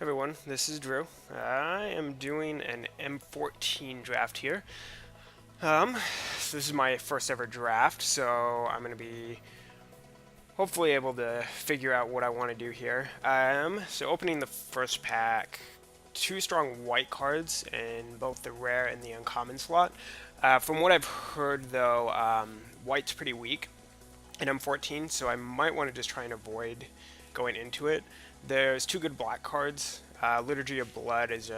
Everyone, this is Drew. I am doing an M14 draft here. So this is my first ever draft, so I'm going to be hopefully able to figure out what I want to do here. So opening the first pack, two strong white cards in both the rare and the uncommon slot. From what I've heard, though, white's pretty weak in M14, so I might want to just try and avoid going into it. There's two good black cards. Liturgy of Blood is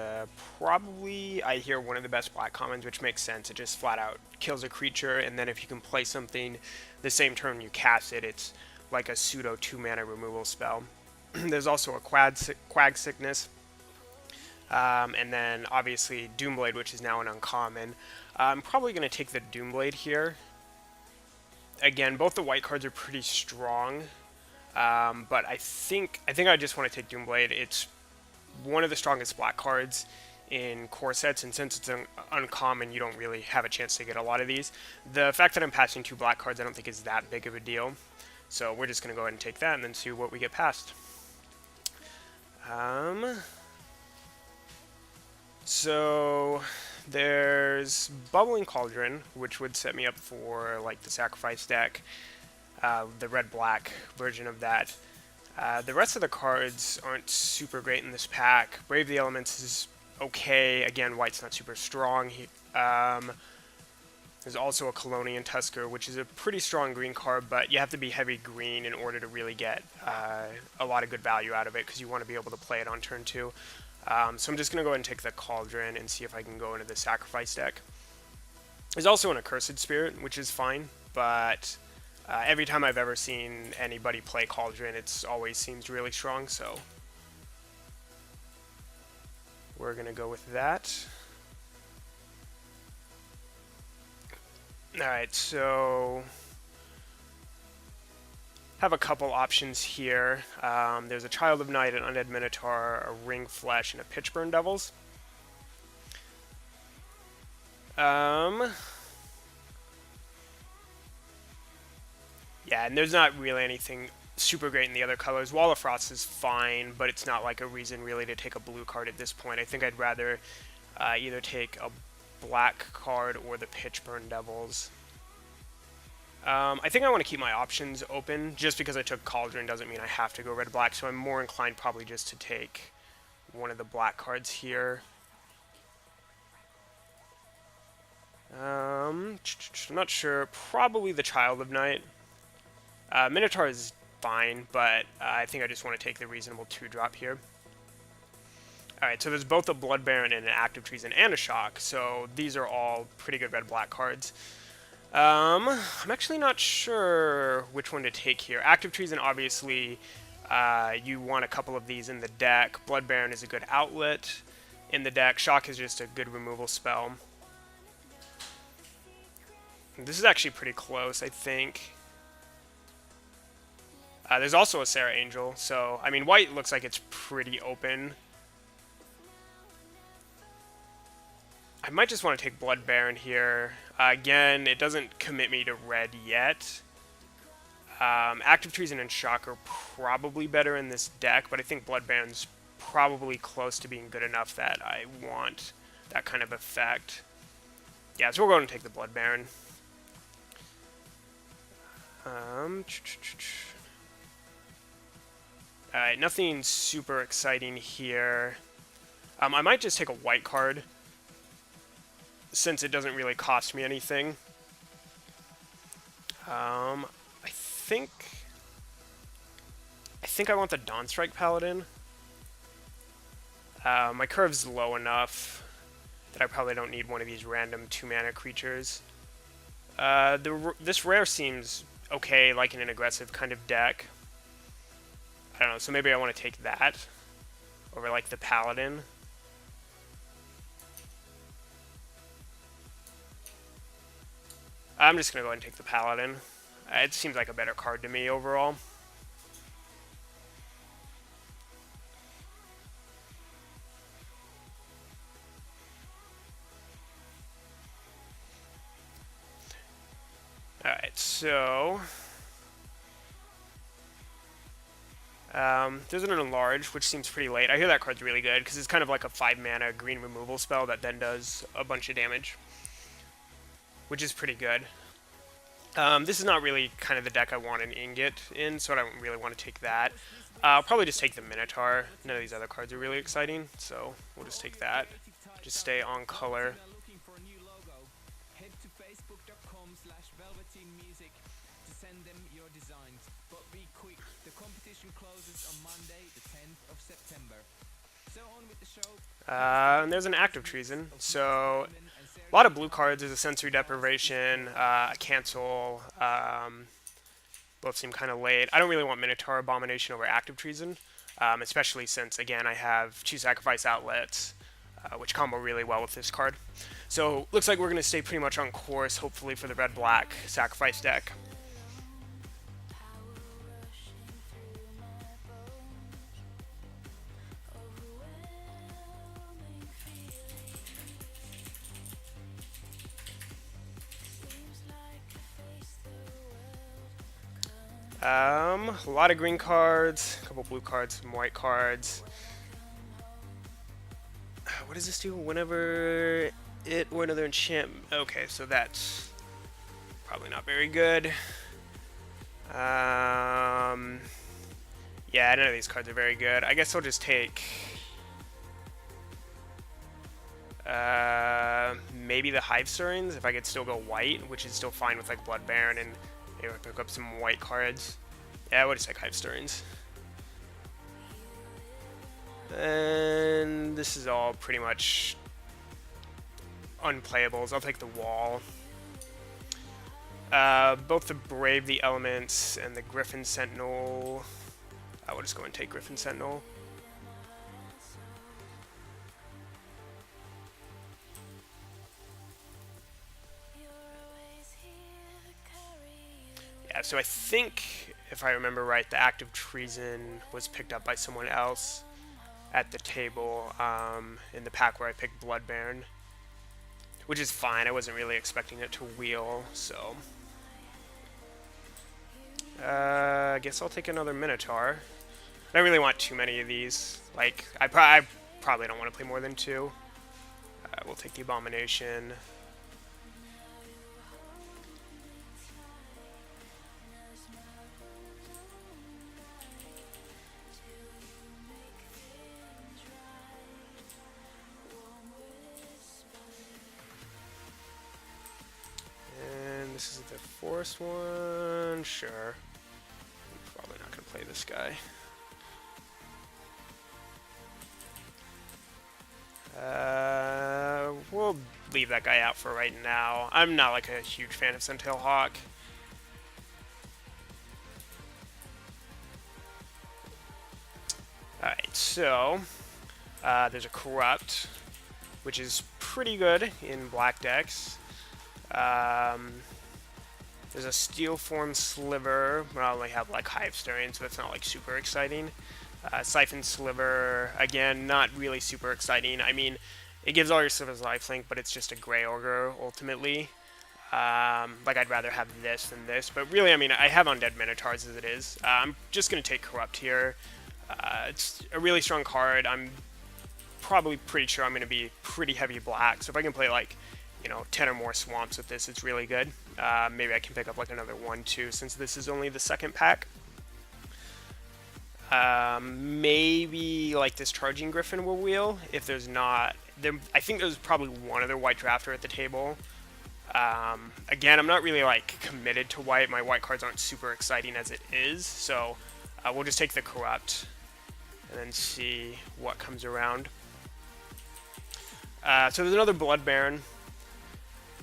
probably, I hear, one of the best black commons, which makes sense. It just flat out kills a creature, and then if you can play something the same turn you cast it, it's like a pseudo 2-mana removal spell. There's also a Quag Sickness, and then obviously Doomblade, which is now an uncommon. I'm probably going to take the Doomblade here. Again, both the white cards are pretty strong, but I think I just want to take Doomblade. It's one of the strongest black cards in core sets, and since it's an uncommon, you don't really have a chance to get a lot of these. The fact that I'm passing two black cards I don't think is that big of a deal, so we're just going to go ahead and take that and then see what we get past. So there's Bubbling Cauldron, which would set me up for like the sacrifice deck, the red-black version of that. The rest of the cards aren't super great in this pack. Brave the Elements is okay. Again, white's not super strong. There's also a Colonian Tusker, which is a pretty strong green card, but you have to be heavy green in order to really get a lot of good value out of it, because you want to be able to play it on turn 2. So I'm just going to go ahead and take the Cauldron and see if I can go into the sacrifice deck. There's also an Accursed Spirit, which is fine, but every time I've ever seen anybody play Cauldron, it always seems really strong, so we're going to go with that. Alright, so have a couple options here. There's a Child of Night, an Undead Minotaur, a Ring Flesh, and a Pitchburn Devils. Yeah, and there's not really anything super great in the other colors. Wall of Frost is fine, but it's not like a reason really to take a blue card at this point. I think I'd rather either take a black card or the Pitchburn Devils. I think I want to keep my options open. Just because I took Cauldron doesn't mean I have to go red-black, so I'm more inclined probably just to take one of the black cards here. I'm not sure. Probably the Child of Night. Minotaur is fine, but I think I just want to take the reasonable 2-drop here. Alright, so there's both a Blood Baron and an Active Treason and a Shock, so these are all pretty good red-black cards. I'm actually not sure which one to take here. Active Treason, obviously, you want a couple of these in the deck. Blood Baron is a good outlet in the deck. Shock is just a good removal spell. This is actually pretty close, I think. There's also a Sarah Angel, so, I mean, white looks like it's pretty open. I might just want to take Blood Baron here. Again, it doesn't commit me to red yet. Active Treason and Shock are probably better in this deck, but I think Blood Baron's probably close to being good enough that I want that kind of effect. Yeah, so we're going to take the Blood Baron. Alright, nothing super exciting here. I might just take a white card, since it doesn't really cost me anything. I think I want the Dawnstrike Paladin. My curve's low enough that I probably don't need one of these random 2-mana creatures. This rare seems okay, like in an aggressive kind of deck. I don't know, so maybe I want to take that over like the Paladin. I'm just going to go ahead and take the Paladin. It seems like a better card to me overall. Alright, so There's an enlarge, which seems pretty late. I hear that card's really good because it's kind of like a 5 mana green removal spell that then does a bunch of damage, which is pretty good. This is not really kind of the deck I want an Ingot in, so I don't really want to take that. I'll probably just take the Minotaur. None of these other cards are really exciting, so we'll just take that. Just stay on color. And there's an active treason, so a lot of blue cards. There's a sensory deprivation, a cancel. Both seem kind of late. I don't really want Minotaur Abomination over active treason, especially since, again, I have 2 sacrifice outlets, which combo really well with this card. So looks like we're going to stay pretty much on course, hopefully, for the red-black sacrifice deck. A lot of green cards, a couple blue cards, some white cards. What does this do? Whenever it or another enchantment. Okay, so that's probably not very good. Yeah, none of these cards are very good. I guess I'll just take maybe the Hive Stirrings if I could still go white, which is still fine with like Blood Baron, and maybe I'll pick up some white cards. Yeah, we'll just take Hive Stirrings. And this is all pretty much unplayables. I'll take the Wall. Both the Brave the Elements and the Griffin Sentinel. I will just go and take Griffin Sentinel. Yeah, so I think, if I remember right, the active treason was picked up by someone else at the table in the pack where I picked Blood Baron, which is fine. I wasn't really expecting it to wheel, so I guess I'll take another Minotaur. I don't really want too many of these. Like, I probably don't want to play more than 2. We'll take the Abomination. This is the forest one, sure. I'm probably not going to play this guy. We'll leave that guy out for right now. I'm not like a huge fan of Suntail Hawk. Alright, so there's a Corrupt, which is pretty good in black decks. There's a Steel Form Sliver, but I only have like Hive Stirring, so that's not like super exciting. Siphon Sliver, again, not really super exciting. I mean, it gives all your slivers lifelink, but it's just a Grey Ogre ultimately. Like, I'd rather have this than this, but really, I mean, I have Undead Minotaurs as it is. I'm just going to take Corrupt here. It's a really strong card. I'm probably pretty sure I'm going to be pretty heavy black, so if I can play like, you know, 10 or more swamps with this, it's really good. Maybe I can pick up like another 1, 2, since this is only the second pack. Maybe like this Charging Griffin will wheel. If there's not, I think there's probably one other white drafter at the table. Again, I'm not really like committed to white. My white cards aren't super exciting as it is, so we'll just take the Corrupt and then see what comes around. So there's another Blood Baron,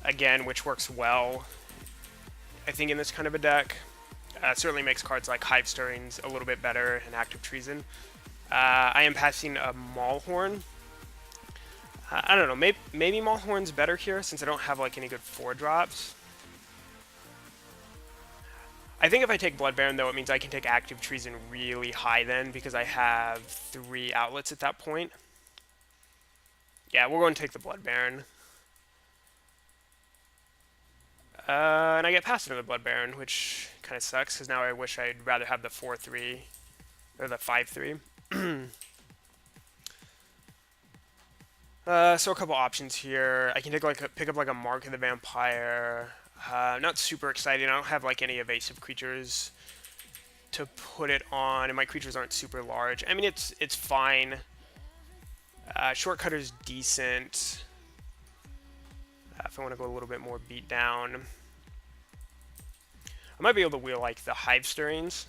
again, which works well, I think, in this kind of a deck. Certainly makes cards like Hive Stirrings a little bit better and Active Treason. I am passing a Maulhorn. I don't know, maybe Maulhorn's better here since I don't have like any good 4-drops. I think if I take Blood Baron, though, it means I can take Active Treason really high then because I have 3 outlets at that point. Yeah, we're going to take the Blood Baron. And I get past another Blood Baron, which kind of sucks, because now I wish I'd rather have the 4-3 or the 5/3. So a couple options here. I can take pick up like a Mark of the Vampire. Not super exciting. I don't have like any evasive creatures to put it on, and my creatures aren't super large. I mean, it's fine. Shortcutter's decent. If I want to go a little bit more beat down, I might be able to wheel like the Hive Stirrings.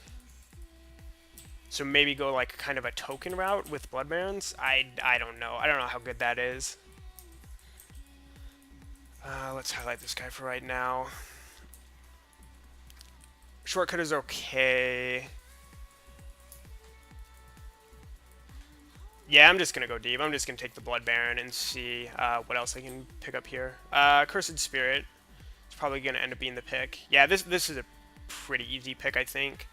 So maybe go like kind of a token route with Blood Barons. I don't know. I don't know how good that is. Let's highlight this guy for right now. Shortcutter's okay. Yeah, I'm just going to go deep. I'm just going to take the Blood Baron and see what else I can pick up here. Cursed Spirit. It's probably going to end up being the pick. Yeah, this is a pretty easy pick, I think.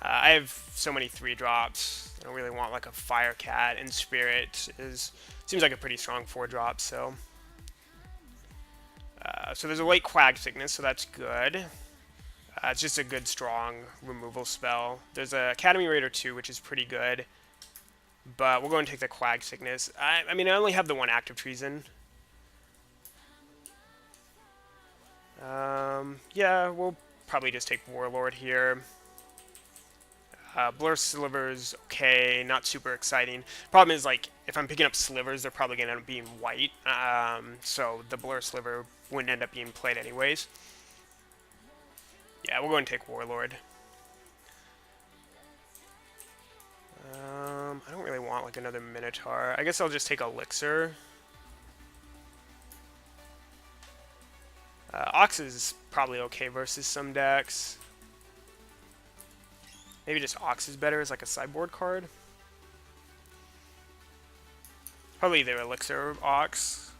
I have so many 3-drops. I don't really want like a Fire Cat, and Spirit seems like a pretty strong 4-drop. So there's a late Quag Sickness, so that's good. It's just a good strong removal spell. There's a Academy Raider 2, which is pretty good. But we'll go and take the Quag Sickness. I mean, I only have the one Active Treason. Yeah, we'll probably just take Warlord here. Blur Sliver's okay, not super exciting. Problem is, like, if I'm picking up Slivers, they're probably going to end up being white. So the Blur Sliver wouldn't end up being played anyways. Yeah, we'll go and take Warlord. I don't really want, like, another Minotaur. I guess I'll just take Elixir. Ox is probably okay versus some decks. Maybe just Ox is better as like a sideboard card. Probably either Elixir or Ox.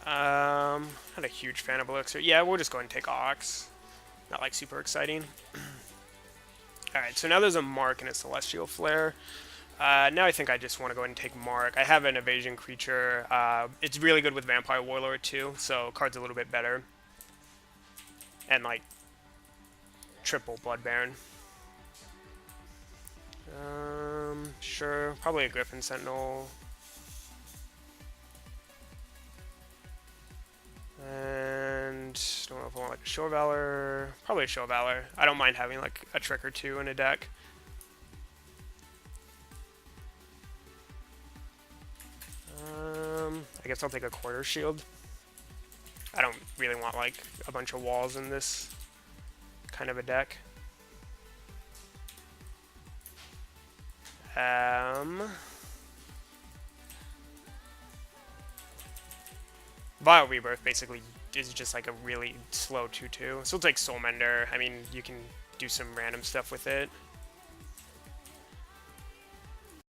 Not a huge fan of Elixir. Yeah, we'll just go ahead and take Ox. Not like super exciting. Alright, so now there's a Mark and a Celestial Flare. Now I think I just want to go ahead and take Mark. I have an evasion creature. It's really good with Vampire Warlord too, so card's a little bit better. And like triple Blood Baron. Sure, probably a Griffin Sentinel. And don't know if I want like a Show of Valor. Probably a Show of Valor. I don't mind having like a trick or two in a deck. I guess I'll take a Quarter Shield. I don't really want like a bunch of walls in this kind of a deck. Vile Rebirth basically is just like a really slow 2/2. So we'll take Soul Mender. I mean, you can do some random stuff with it.